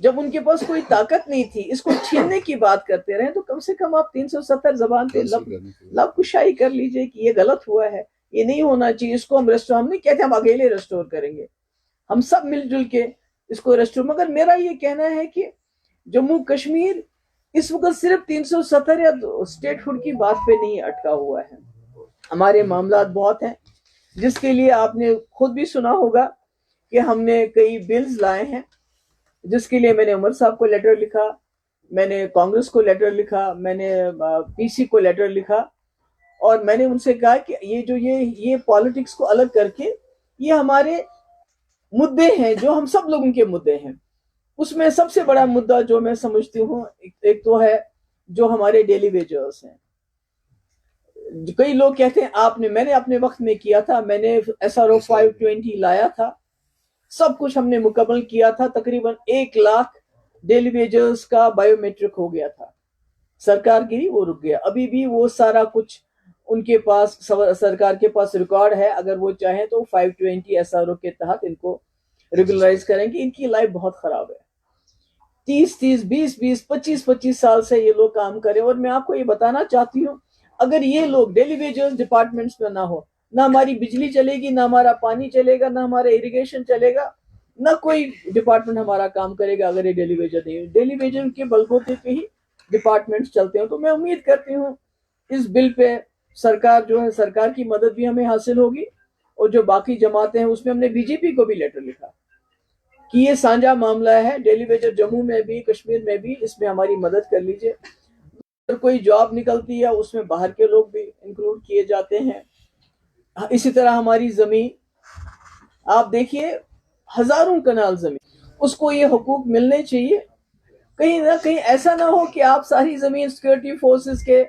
جب ان کے پاس کوئی طاقت نہیں تھی، اس کو چھیننے کی بات کرتے رہے، تو کم سے کم آپ 370 زبان پہ لب کشائی کر لیجئے کہ یہ غلط ہوا ہے، یہ نہیں ہونا چاہیے، اس کو ہم ہم نہیں کہتے ہم اکیلے ریسٹور کریں گے، ہم سب مل جل کے اس کو ریسٹور. مگر میرا یہ کہنا ہے کہ جموں کشمیر اس وقت صرف 370 یا اسٹیٹ ہوڈ کی بات پہ نہیں اٹکا ہوا ہے. ہمارے معاملات بہت ہیں جس کے لیے آپ نے خود بھی سنا ہوگا کہ ہم نے کئی بلز لائے ہیں، جس کے لیے میں نے عمر صاحب کو لیٹر لکھا، میں نے کانگریس کو لیٹر لکھا، میں نے پی سی کو لیٹر لکھا، اور میں نے ان سے کہا کہ یہ پالیٹکس کو الگ کر کے یہ ہمارے مدعے ہیں جو ہم سب لوگوں کے مدعے ہیں. اس میں سب سے بڑا مدعا جو میں سمجھتی ہوں ایک تو ہے جو ہمارے ڈیلی ویجرز ہیں. کئی لوگ کہتے ہیں میں نے اپنے وقت میں کیا تھا، میں نے SRO 520 لایا تھا، سب کچھ ہم نے مکمل کیا تھا، تقریباً 1 لاکھ ڈیلی ویجرز کا بائیو میٹرک ہو گیا تھا. سرکار گری، وہ رک گیا. ابھی بھی وہ سارا کچھ ان کے پاس، سرکار کے پاس ریکارڈ ہے، اگر وہ چاہیں تو 520 SRO کے تحت ان کو ریگولرائز کریں گے. ان کی لائف بہت خراب ہے، 30 20 25 سال سے یہ لوگ کام کریں. اور میں آپ کو یہ بتانا چاہتی ہوں، اگر یہ لوگ ڈیلی ویجرز ڈپارٹمنٹس میں نہ ہو، نہ ہماری بجلی چلے گی، نہ ہمارا پانی چلے گا، نہ ہمارا اریگیشن چلے گا، نہ کوئی ڈپارٹمنٹ ہمارا کام کرے گا اگر یہ ڈیلی ویجر نہیں. ڈیلی ویجر کے بلبوتے پہ ہی ڈپارٹمنٹس چلتے ہیں. تو میں امید کرتی ہوں اس بل پہ سرکار کی مدد بھی ہمیں حاصل ہوگی، اور جو باقی جماعتیں ہیں اس میں ہم نے BJP کو بھی لیٹر لکھا کہ یہ سانجا معاملہ ہے، ڈیلی ویجر جموں میں بھی کشمیر میں بھی، اس میں ہماری مدد کر لیجئے. اگر کوئی جاب نکلتی ہے اس میں باہر کے لوگ بھی انکلوڈ کیے جاتے ہیں. اسی طرح ہماری زمین آپ دیکھیے، ہزاروں کنال زمین، اس کو یہ حقوق ملنے چاہیے. کہیں نہ کہیں ایسا نہ ہو کہ آپ ساری زمین سیکورٹی فورسز کے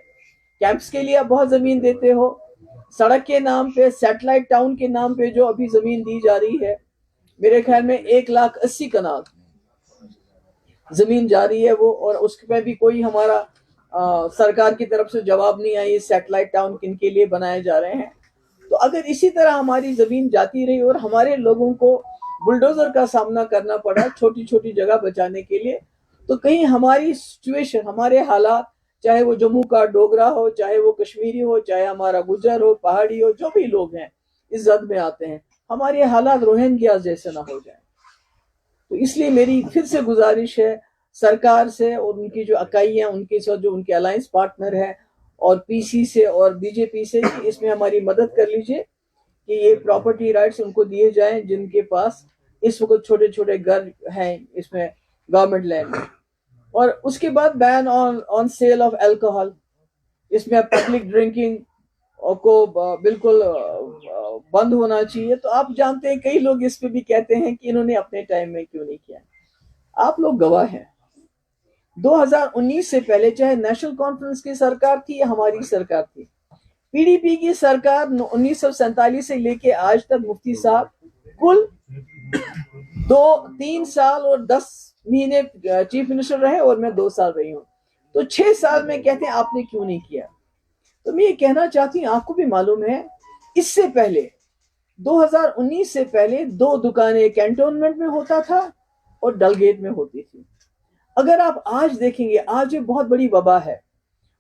کیمپس کے لیے بہت زمین دیتے ہو، سڑک کے نام پہ، سیٹلائٹ ٹاؤن کے نام پہ جو ابھی زمین دی جا رہی ہے، میرے خیال میں 1,80,000 کنال زمین جا رہی ہے وہ، اور اس پہ بھی کوئی ہمارا سرکار کی طرف سے جواب نہیں آئی. سیٹلائٹ ٹاؤن کن کے لیے بنائے جا رہے ہیں؟ تو اگر اسی طرح ہماری زمین جاتی رہی اور ہمارے لوگوں کو بلڈوزر کا سامنا کرنا پڑا چھوٹی چھوٹی جگہ بچانے کے لیے، تو کہیں ہماری سچویشن، ہمارے حالات، چاہے وہ جموں کا ڈوگرا ہو، چاہے وہ کشمیری ہو، چاہے ہمارا گجر ہو، پہاڑی ہو، جو بھی لوگ ہیں اس زد میں آتے ہیں، ہمارے حالات روہنگیا جیسے نہ ہو جائیں. تو اس لیے میری پھر سے گزارش ہے سرکار سے اور ان کی جو اکائیاں، ان کے ساتھ جو ان کے الائنس پارٹنر ہے، اور پی سی سے اور BJP سے، کہ اس میں ہماری مدد کر لیجئے کہ یہ پراپرٹی رائٹس ان کو دیے جائیں جن کے پاس اس وقت چھوٹے چھوٹے گھر ہیں اس میں گورنمنٹ لینڈ میں. اور اس کے بعد بین آن سیل آف الکوہل، اس میں پبلک ڈرنکنگ کو بالکل بند ہونا چاہیے. تو آپ جانتے ہیں کئی لوگ اس پہ بھی کہتے ہیں کہ انہوں نے اپنے ٹائم میں کیوں نہیں کیا. آپ لوگ گواہ ہیں، 2019 سے پہلے چاہے نیشنل کانفرنس کی سرکار تھی یا ہماری سرکار تھی، PDP کی سرکار 1947 سے لے کے آج تک مفتی صاحب کل 3 سال اور 10 مہینے چیف منسٹر رہے، اور میں 2 سال رہی ہوں. تو 6 سال میں کہتے ہیں آپ نے کیوں نہیں کیا. تو میں یہ کہنا چاہتی ہوں، آپ کو بھی معلوم ہے اس سے پہلے 2019 سے پہلے 2 دکانیں کینٹونمنٹ میں ہوتا تھا اور ڈل گیٹ میں ہوتی تھی. اگر آپ آج دیکھیں گے، آج یہ بہت بڑی وبا ہے.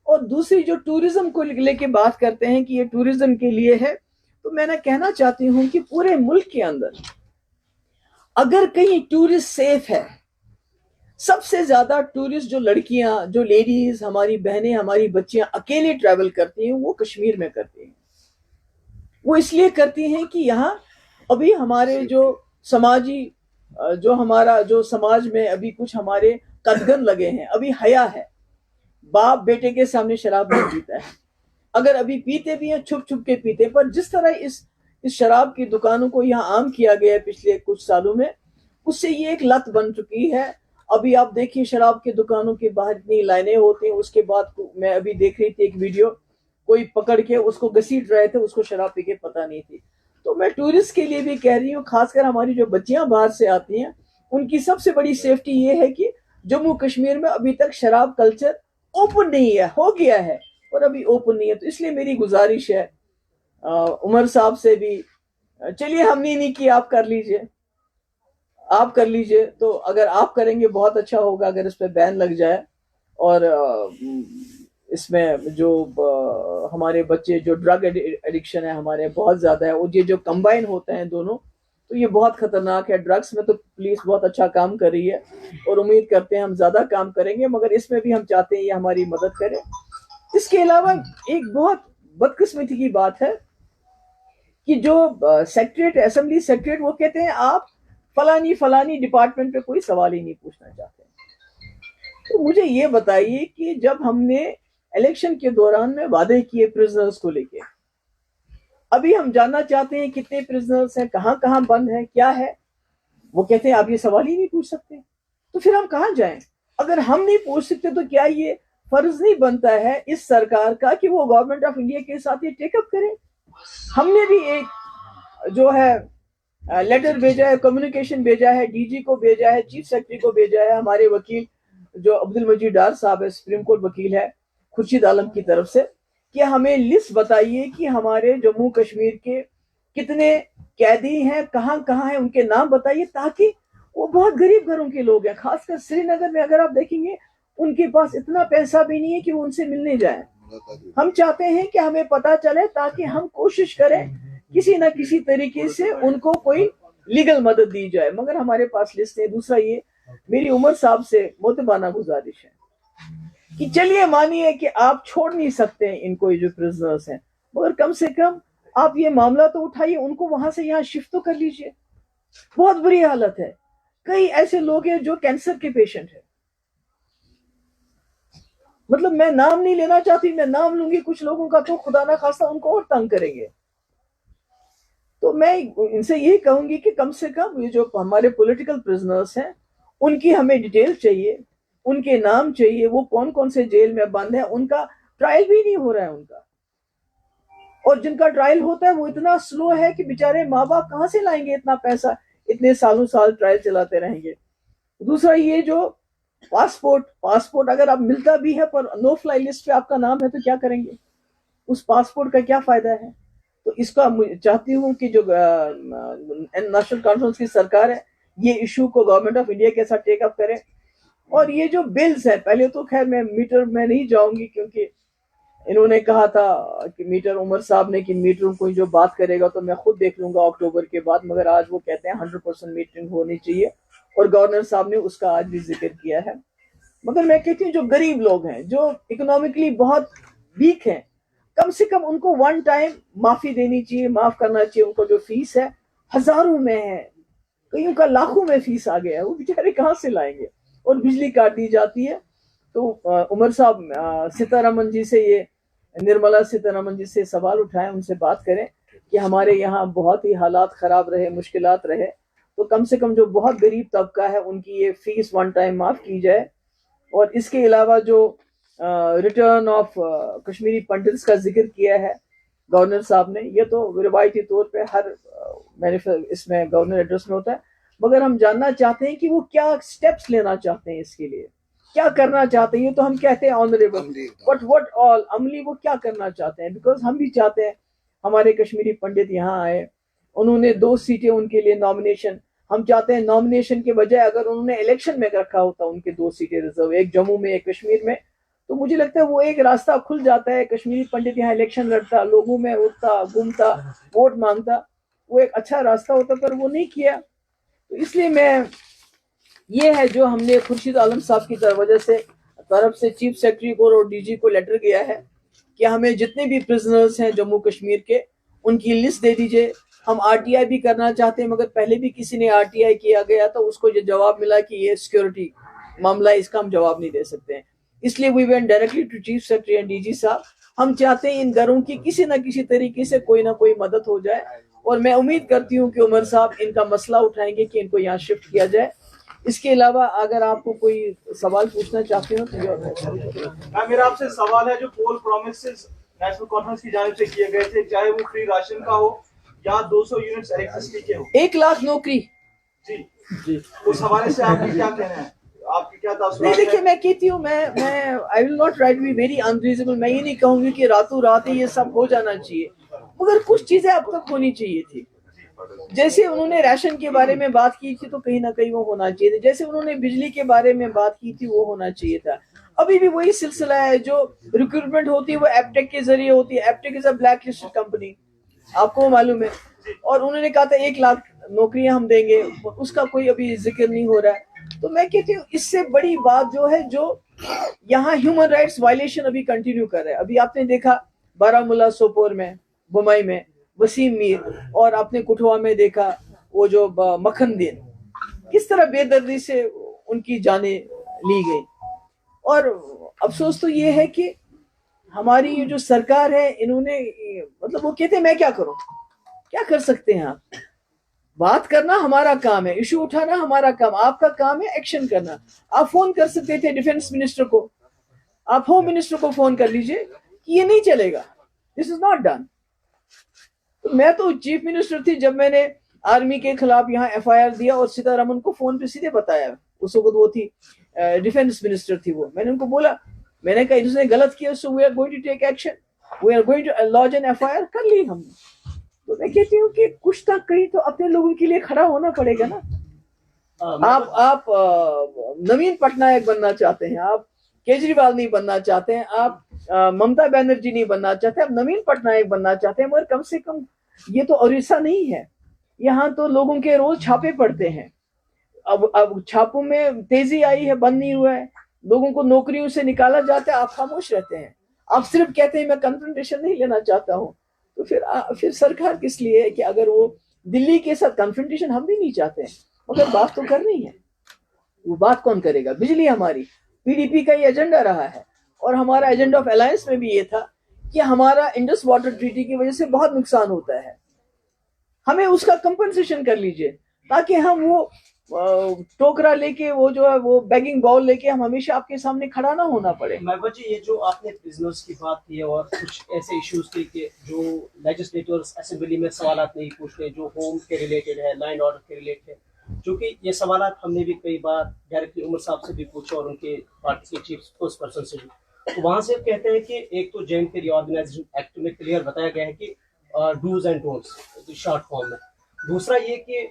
اور دوسری جو ٹورزم کو لے کے بات کرتے ہیں کہ یہ ٹورزم کے لیے ہے، تو میں نے کہنا چاہتی ہوں کہ پورے ملک کے اندر اگر کہیں ٹورسٹ سیف ہے، سب سے زیادہ ٹورسٹ جو لڑکیاں، جو لیڈیز، ہماری بہنیں، ہماری بچیاں اکیلے ٹریول کرتی ہیں، وہ کشمیر میں کرتی ہیں. وہ اس لیے کرتی ہیں کہ یہاں ابھی ہمارے جو سماجی، جو سماج میں ابھی کچھ ہمارے قدغن لگے ہیں، ابھی حیا ہے. باپ بیٹے کے سامنے شراب نہیں پیتا ہے، اگر ابھی پیتے بھی ہیں چھپ چھپ کے پیتے. پر جس طرح اس شراب کی دکانوں کو یہاں عام کیا گیا ہے پچھلے کچھ سالوں میں، اس سے یہ ایک لت بن چکی ہے. ابھی آپ دیکھیں شراب کے دکانوں کے باہر اتنی لائنیں ہوتی ہیں. اس کے بعد میں ابھی دیکھ رہی تھی ایک ویڈیو، کوئی پکڑ کے اس کو گھسیٹ رہے تھے، اس کو شراب پی کے پتہ نہیں تھی. تو میں ٹورسٹ کے لیے بھی کہہ رہی ہوں، خاص کر ہماری جو بچیاں باہر سے آتی ہیں، ان کی سب سے بڑی سیفٹی یہ ہے کہ جموں کشمیر میں ابھی تک شراب کلچر اوپن نہیں ہے، ہو گیا ہے اور ابھی اوپن نہیں ہے. تو اس لیے میری گزارش ہے عمر صاحب سے بھی، چلیے ہم نے نہیں کیا، آپ کر لیجئے. آپ کر لیجئے. تو اگر آپ کریں گے بہت اچھا ہوگا اگر اس پہ بین لگ جائے. اور اس میں جو ہمارے بچے جو ڈرگ ایڈکشن ہے ہمارے بہت زیادہ ہے, اور یہ جو کمبائن ہوتے ہیں دونوں تو یہ بہت خطرناک ہے. ڈرگس میں تو پولیس بہت اچھا کام کر رہی ہے اور امید کرتے ہیں ہم زیادہ کام کریں گے, مگر اس میں بھی ہم چاہتے ہیں یہ ہماری مدد کرے. اس کے علاوہ ایک بہت بدقسمتی کی بات ہے کہ جو سیکریٹریٹ اسمبلی سیکریٹریٹ وہ کہتے ہیں آپ فلانی ڈپارٹمنٹ پہ کوئی سوال ہی نہیں پوچھنا چاہتے. تو مجھے یہ بتائیے کہ جب ہم نے الیکشن کے دوران میں وعدے کیے پرزنرز کو لے کے, ابھی ہم جاننا چاہتے ہیں کتنے پرزنرز ہیں, کہاں کہاں بند ہیں, کیا ہے, وہ کہتے ہیں آپ یہ سوال ہی نہیں پوچھ سکتے. تو پھر ہم کہاں جائیں؟ اگر ہم نہیں پوچھ سکتے تو کیا یہ فرض نہیں بنتا ہے اس سرکار کا کہ وہ گورنمنٹ آف انڈیا کے ساتھ یہ ٹیک اپ کرے؟ ہم نے بھی ایک جو ہے لیٹر بھیجا ہے, کمیونیکیشن بھیجا ہے, ڈی جی کو بھیجا ہے, چیف سیکرٹری کو بھیجا ہے, ہمارے وکیل جو عبد المجید ڈار صاحب ہے سپریم کورٹ وکیل ہے خورشید عالم کی طرف سے, کہ ہمیں لسٹ بتائیے کہ ہمارے جموں کشمیر کے کتنے قیدی ہیں, کہاں کہاں ہیں, ان کے نام بتائیے, تاکہ وہ بہت غریب گھروں کے لوگ ہیں, خاص کر سری نگر میں اگر آپ دیکھیں گے ان کے پاس اتنا پیسہ بھی نہیں ہے کہ وہ ان سے ملنے جائیں. ہم چاہتے ہیں کہ ہمیں پتا چلے تاکہ ہم کوشش کریں کسی نہ کسی طریقے سے ان کو کوئی لیگل مدد دی جائے, مگر ہمارے پاس لسٹ ہے. دوسرا یہ میری عمر صاحب سے مؤدبانہ گزارش ہے کہ چلیے مانیے کہ آپ چھوڑ نہیں سکتے ان کو, یہ جو پرزنرز ہیں, مگر کم سے کم آپ یہ معاملہ تو اٹھائیے, ان کو وہاں سے یہاں شفٹ تو کر لیجئے. بہت بری حالت ہے. کئی ایسے لوگ ہیں جو کینسر کے پیشنٹ ہیں, مطلب میں نام نہیں لینا چاہتی, میں نام لوں گی کچھ لوگوں کا تو خدا نہ خواستہ ان کو اور تنگ کریں گے. تو میں ان سے یہی کہوں گی کہ کم سے کم یہ جو ہمارے پولیٹیکل پرزنرز ہیں ان کی ہمیں ڈیٹیل چاہیے, ان کے نام چاہیے, وہ کون کون سے جیل میں بند ہیں, ان کا ٹرائل بھی نہیں ہو رہا ہے ان کا, اور جن کا ٹرائل ہوتا ہے وہ اتنا سلو ہے کہ بیچارے ماں باپ کہاں سے لائیں گے اتنا پیسہ, اتنے سالوں سال ٹرائل چلاتے رہیں گے. دوسرا یہ جو پاسپورٹ اگر آپ ملتا بھی ہے پر نو فلائی لسٹ پہ آپ کا نام ہے تو کیا کریں گے, اس پاسپورٹ کا کیا فائدہ ہے؟ تو اس کا چاہتی ہوں کہ جو نیشنل کانفرنس کی سرکار ہے یہ ایشو کو گورنمنٹ آف انڈیا کے ساتھ ٹیک اپ کرے. اور یہ جو بلز ہیں, پہلے تو خیر میں میٹر میں نہیں جاؤں گی کیونکہ انہوں نے کہا تھا کہ میٹر عمر صاحب نے کہ میٹروں کو جو بات کرے گا تو میں خود دیکھ لوں گا اکتوبر کے بعد, مگر آج وہ کہتے ہیں 100% میٹنگ ہونی چاہیے, اور گورنر صاحب نے اس کا آج بھی ذکر کیا ہے. مگر میں کہتی ہوں جو غریب لوگ ہیں, جو اکنامکلی بہت ویک ہیں, کم سے کم ان کو ون ٹائم معافی دینی چاہیے, معاف کرنا چاہیے. ان کو جو فیس ہے ہزاروں میں ہے, کئیوں کا لاکھوں میں فیس آ گیا ہے, وہ بیچارے کہاں سے لائیں گے, اور بجلی کاٹ دی جاتی ہے. تو عمر صاحب سیتارمن جی سے یہ نرملا سیتارمن جی سے سوال اٹھائیں, ان سے بات کریں کہ ہمارے یہاں بہت ہی حالات خراب رہے, مشکلات رہے, تو کم سے کم جو بہت غریب طبقہ ہے ان کی یہ فیس ون ٹائم معاف کی جائے. اور اس کے علاوہ جو ریٹرن آف کشمیری پنڈتس کا ذکر کیا ہے گورنر صاحب نے, یہ تو روایتی طور پہ ہر اس میں گورنر ایڈریس میں ہوتا ہے, مگر ہم جاننا چاہتے ہیں کہ وہ کیا سٹیپس لینا چاہتے ہیں, اس کے لیے کیا کرنا چاہتے ہیں. یہ تو ہم کہتے ہیں آنریبل, بٹ وٹ آل عملی وہ کیا کرنا چاہتے ہیں, بیکاز ہم بھی چاہتے ہیں ہمارے کشمیری پنڈت یہاں آئے. انہوں نے 2 سیٹیں ان کے لیے نامینیشن, ہم چاہتے ہیں نامینیشن کے بجائے اگر انہوں نے الیکشن میں رکھا ہوتا ان کے 2 سیٹیں ریزرو, ایک جموں میں ایک کشمیر میں, تو مجھے لگتا ہے وہ ایک راستہ کھل جاتا ہے. کشمیری پنڈت یہاں الیکشن لڑتا, لوگوں میں اٹھتا گھومتا, ووٹ مانگتا, وہ ایک اچھا راستہ ہوتا, پر وہ نہیں کیا. تو اس لیے میں یہ ہے جو ہم نے خورشید عالم صاحب کی طرف سے چیف سیکرٹری کو اور ڈی جی کو لیٹر گیا ہے کہ ہمیں جتنے بھی پرزنرز ہیں جموں کشمیر کے ان کی لسٹ دے دیجئے. ہم آر ٹی آئی بھی کرنا چاہتے ہیں, مگر پہلے بھی کسی نے آر ٹی آئی کیا گیا تو اس کو یہ جواب ملا کہ یہ سیکیورٹی معاملہ, اس کا ہم جواب نہیں دے سکتے ہیں. اس لیے we went directly to chief secretary and D G صاحب. ہم چاہتے ہیں ان گھروں کی کسی نہ کسی طریقے سے کوئی نہ کوئی مدد ہو جائے, اور میں امید کرتی ہوں کہ عمر صاحب ان کا مسئلہ اٹھائیں گے کہ ان کو یہاں شفٹ کیا جائے. اس کے علاوہ اگر آپ کو کوئی سوال پوچھنا چاہتے ہو تو میرا آپ سے سوال ہے, جو پول پرومسز نیشنل کانفرنس کی جانب سے کیے گئے تھے, چاہے وہ فری راشن کا ہو یا 200 یونٹس الیکٹرسٹی کے ہو, 1 لاکھ نوکری, جی اس حوالے سے آپ کی کیا کہنا ہے, آپ کی کیا تاثرات ہیں؟ دیکھیے میں کہتی ہوں میں I will not try to be very unreasonable, میں یہ نہیں کہوں گی کہ راتوں رات یہ سب ہو جانا چاہیے, مگر کچھ چیزیں اب تک ہونی چاہیے تھی. جیسے انہوں نے ریشن کے بارے میں بات کی تھی تو کہیں نہ کہیں وہ ہونا چاہیے تھا, جیسے انہوں نے بجلی کے بارے میں بات کی تھی وہ ہونا چاہیے تھا. ابھی بھی وہی سلسلہ ہے, جو ریکروٹمنٹ ہوتی ہے وہ ایپٹیک کے ذریعے ہوتی ہے. ایپٹیک از اے بلیک لسٹڈ کمپنی, آپ کو معلوم ہے, اور انہوں نے کہا تھا 1 لاکھ نوکریاں ہم دیں گے, اس کا کوئی ابھی ذکر نہیں ہو رہا ہے. تو میں کہتی ہوں اس سے بڑی بات جو ہے, جو یہاں ہیومن رائٹس وائلیشن ابھی کنٹینیو کر رہے ہیں. ابھی آپ نے دیکھا بارہ سوپور میں, بمائی میں وسیم میر, اور آپ نے کٹھوا میں دیکھا وہ جو مکھن دین, کس طرح بے دردی سے ان کی جانیں لی گئی. اور افسوس تو یہ ہے کہ ہماری یہ جو سرکار ہے, انہوں نے مطلب وہ کہتے ہیں میں کیا کروں, کیا کر سکتے ہیں آپ؟ بات کرنا ہمارا کام ہے, ایشو اٹھانا ہمارا کام, آپ کا کام ہے ایکشن کرنا. آپ فون کر سکتے تھے ڈیفنس منسٹر کو, آپ ہوم منسٹر کو فون کر لیجئے کہ یہ نہیں چلے گا, دس از ناٹ ڈن. میں تو چیف منسٹر تھی جب میں نے آرمی کے خلاف یہاں ایف آئی آر دیا, اور سیتارمن کو فون پہ سیدھے بتایا. اس وقت وہ تھی ڈیفنس منسٹر تھی وہ. میں نے ان کو بولا, میں نے کہا اس نے غلط کیا, so we are going to take action, we are going to لodge an FIR. کر لی ہم نے. تو میں کہتی ہوں کہ کچھ تک کہیں تو اپنے لوگوں کے لیے کھڑا ہونا پڑے گا نا. آپ نوین پٹنائک بننا چاہتے ہیں, آپ کیجریوال نہیں بننا چاہتے ہیں, آپ ممتا بینرجی نہیں بننا چاہتے, آپ نوین پٹنائک بننا چاہتے ہیں, مگر کم سے کم یہ تو اڑیسہ نہیں ہے. یہاں تو لوگوں کے روز چھاپے پڑتے ہیں. اب چھاپوں میں تیزی آئی ہے, بند نہیں ہوا ہے. لوگوں کو نوکریوں سے نکالا جاتا ہے, آپ خاموش رہتے ہیں. آپ صرف کہتے ہیں میں کنفرنٹیشن نہیں لینا چاہتا ہوں. تو پھر سرکار کس لیے ہے کہ اگر وہ دلی کے ساتھ کنفرنٹیشن ہم بھی نہیں چاہتے ہیں, مگر بات تو کرنی ہے. وہ بات کون کرے گا؟ بجلی ہماری PDP کا یہ ایجنڈا رہا ہے, اور ہمارا ایجنڈا آف الائنس میں بھی یہ تھا کہ ہمارا انڈس واٹر ٹریٹی کی وجہ سے بہت نقصان ہوتا ہے, ہمیں اس کا کمپنسیشن کر لیجئے, تاکہ ہم وہ ٹوکرا لے کے, وہ جو ہے وہ بیگنگ باؤل لے کے ہم ہمیشہ آپ کے سامنے کھڑا نہ ہونا پڑے. محبوبہ جی, یہ جو آپ نے پرزنرز کی بات کی ہے اور کچھ ایسے ایشوز کی کہ جو لیجسلیٹرز اسمبلی میں سوالات نہیں پوچھتے, جو ہوم کے ریلیٹڈ ہے, لائن آرڈر کے ریلیٹڈ ہے, چونکہ یہ سوالات ہم نے بھی کئی بار ڈائریکٹلی عمر صاحب سے بھی پوچھے اور ان کے پارٹی کے چیف اسپوکس پرسن سے بھی. تو وہاں سے کہتے ہیں کہ ایک تو جے اینڈ کے ری آرگنائزیشن ایکٹ میں کلیئر بتایا گیا ہے کہ dos and don'ts short form میں. دوسرا یہ کہ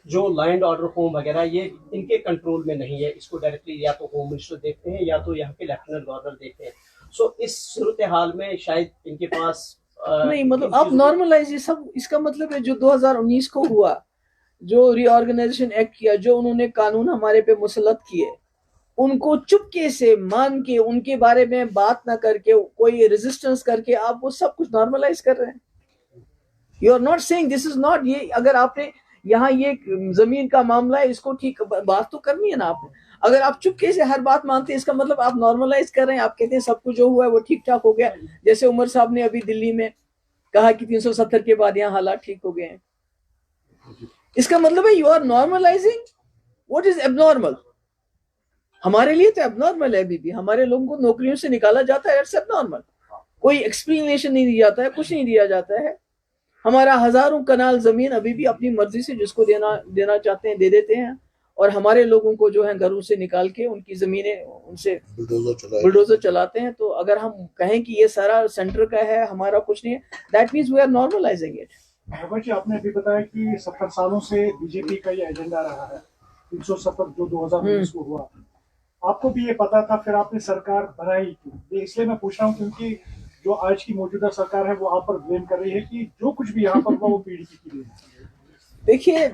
جو لائن آرڈر ہوم وغیرہ یہ ان کے کنٹرول میں نہیں ہے, اس کو ڈائریکٹلی یا تو ہوم منسٹر دیکھتے ہیں یا تو یہاں کے لیفٹیننٹ گورنر دیکھتے ہیں. سو اس صورتحال میں شاید ان کے پاس نہیں, مطلب آپ نارملائز, یہ سب اس کا مطلب ہے جو 2019 کو ہوا, جو ری آرگنائزیشن ایکٹ کیا, جو انہوں نے قانون ہمارے پہ مسلط کیے, ان کو چپکے سے مان کے, ان کے بارے میں بات نہ کر کے, کوئی ریزسٹنس کر کے آپ وہ سب کچھ نارملائز کر رہے ہیں. You are not seeing this is not, یہ اگر آپ نے یہاں یہ زمین کا معاملہ ہے, اس کو ٹھیک بات تو کرنی ہے نا آپ نے. اگر آپ چپکے سے ہر بات مانتے ہیں, اس کا مطلب آپ نارملائز کر رہے ہیں, آپ کہتے ہیں سب کچھ جو ہوا ہے وہ ٹھیک ٹھاک ہو گیا. جیسے عمر صاحب نے ابھی دلی میں کہا کہ 370 کے بعد یہاں حالات ٹھیک ہو گئے ہیں. اس کا مطلب ہے you are normalising what is abnormal. ہمارے لیے تو ایب نارمل ہے, ابھی بھی ہمارے لوگوں کو نوکریوں سے نکالا جاتا ہے, اٹس ایب نارمل. کوئی ایکسپلینیشن نہیں دیا جاتا ہے, کچھ نہیں دیا جاتا ہے. ہمارا ہزاروں کنال زمین ابھی بھی اپنی مرضی سے جس کو دینا چاہتے ہیں دے دیتے ہیں, اور ہمارے لوگوں کو جو ہے گھروں سے نکال کے ان کی زمینیں ان سے بلڈوزر چلاتے ہیں. تو اگر ہم کہیں کہ یہ سارا سینٹر کا ہے, ہمارا کچھ نہیں ہے, that means we are normalising it. جی, آپ نے ابھی بتایا کہ 70 سالوں سے BJP کا یہ ایجنڈا رہا ہے 370 جو 2019 کو ہوا. آپ کو بھی یہ پتا تھا, پھر آپ نے سرکار بنائی کیوں؟ یہ اس لیے میں پوچھ رہا ہوں کیونکہ جو آج کی موجودہ سرکار ہے وہ آپ پر بلیم کر رہی ہے کہ جو کچھ بھی یہاں پر ہوا وہ PDP کی وجہ سے. دیکھیے,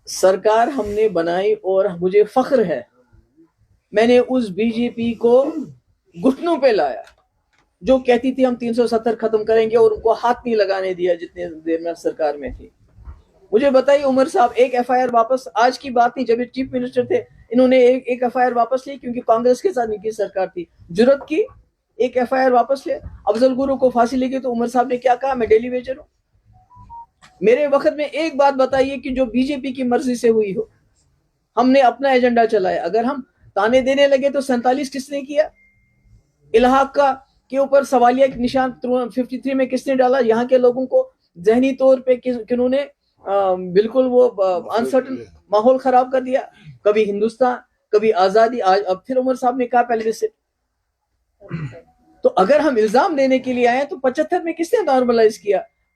سرکار ہم نے بنائی اور مجھے فخر ہے, میں نے اس BJP کو گھٹنوں پہ لایا جو کہتی تھی ہم 370 ختم کریں گے, اور ان کو ہاتھ نہیں لگانے دیا جتنے دیر میں سرکار میں تھی. مجھے بتائیے عمر صاحب, ایک FIR واپس, آج کی بات نہیں, جب یہ چیف منسٹر تھے انہوں نے ایک FIR واپس لی, کیونکہ کانگریس کے ساتھ ان کی سرکار تھی, جرت کی ایک FIR واپس لے. افضل گرو کو پھانسی لگی تو عمر صاحب نے کیا کہا, میں ڈیلی ویجر ہوں. میرے وقت میں ایک بات بتائیے کہ جو BJP کی مرضی سے ہوئی ہو. ہم نے اپنا ایجنڈا چلایا. اگر ہم تانے دینے لگے تو 47 کس نے کیا, الحاق کا کے اوپر سوالیہ نشان 53 میں کس نے ڈالا, یہاں کے لوگوں کو ذہنی طور پہ کنہوں نے بالکل وہ انسرٹن ماحول خراب کر دیا. کبھی ہندوستان, کبھی آزادی, آج اب پھر عمر صاحب نے کہا پہلے سے. تو اگر ہم الزام دینے کے لیے آئے تو 75 میں کس نے نارملائز کیا,